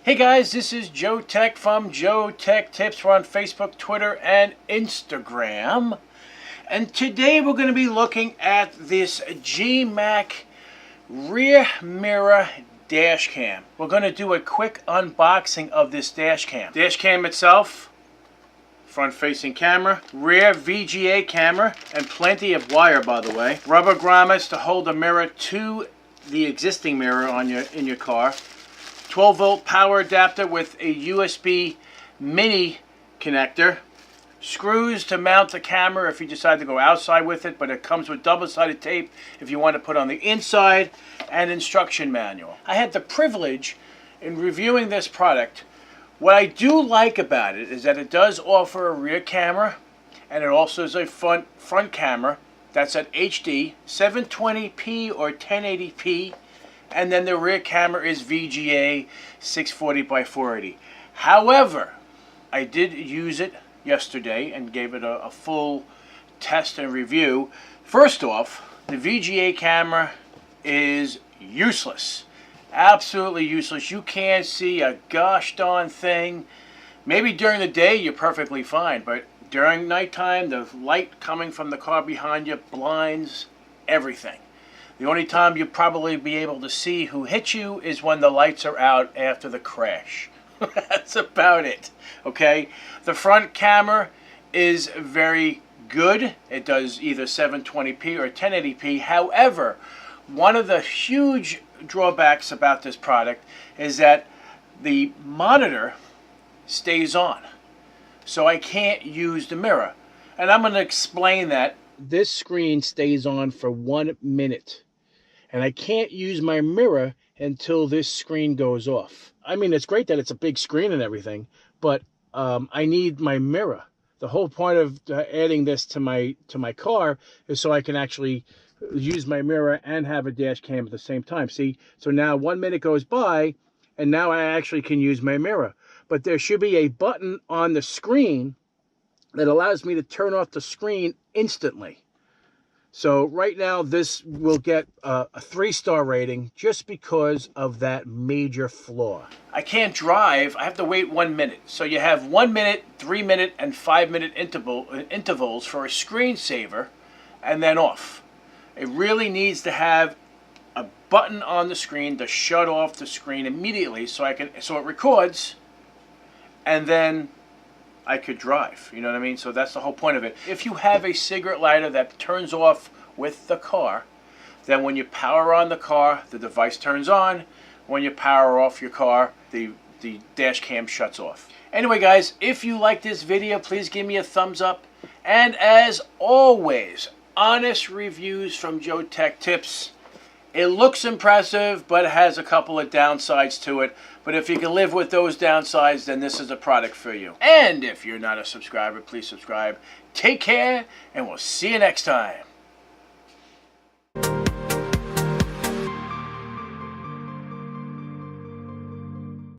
Hey guys, this is Joe Tech from JoeteckTips. We're on Facebook, Twitter, and Instagram. And today we're going to be looking at this Jeemak rear mirror dash cam. We're going to do a quick unboxing of this dash cam. Dash cam itself, front facing camera, rear VGA camera, and plenty of wire, by the way. Rubber grommets to hold the mirror to the existing mirror on in your car. 12-volt power adapter with a USB mini connector. Screws to mount the camera if you decide to go outside with it, but it comes with double-sided tape if you want to put on the inside, and instruction manual. I had the privilege in reviewing this product. What I do like about it is that it does offer a rear camera, and it also is a front camera that's at HD, 720p or 1080p. And then the rear camera is VGA 640 by 480. However, I did use it yesterday and gave it a full test and review. First off, the VGA camera is useless. Absolutely useless. You can't see a gosh darn thing. Maybe during the day you're perfectly fine, but during nighttime, the light coming from the car behind you blinds everything. The only time you'll probably be able to see who hit you is when the lights are out after the crash. That's about it, okay? The front camera is very good. It does either 720p or 1080p. However, one of the huge drawbacks about this product is that the monitor stays on. So I can't use the mirror. And I'm going to explain that. This screen stays on for 1 minute. And I can't use my mirror until this screen goes off. I mean, it's great that it's a big screen and everything, but I need my mirror. The whole point of adding this to my car is so I can actually use my mirror and have a dash cam at the same time. See, so now 1 minute goes by, and now I actually can use my mirror. But there should be a button on the screen that allows me to turn off the screen instantly. So right now this will get a 3-star rating just because of that major flaw. I can't drive. I have to wait 1 minute. So you have 1 minute, 3 minute, and 5 minute intervals for a screensaver, and then off. It really needs to have a button on the screen to shut off the screen immediately so it records, and then I could drive, you know what I mean? So that's the whole point of it. If you have a cigarette lighter that turns off with the car, then when you power on the car, the device turns on. When you power off your car, the dash cam shuts off. Anyway guys, if you like this video, please give me a thumbs up. And as always, honest reviews from JoeteckTips. It looks impressive, but it has a couple of downsides to it. But if you can live with those downsides, then this is a product for you. And if you're not a subscriber, please subscribe. Take care, and we'll see you next time.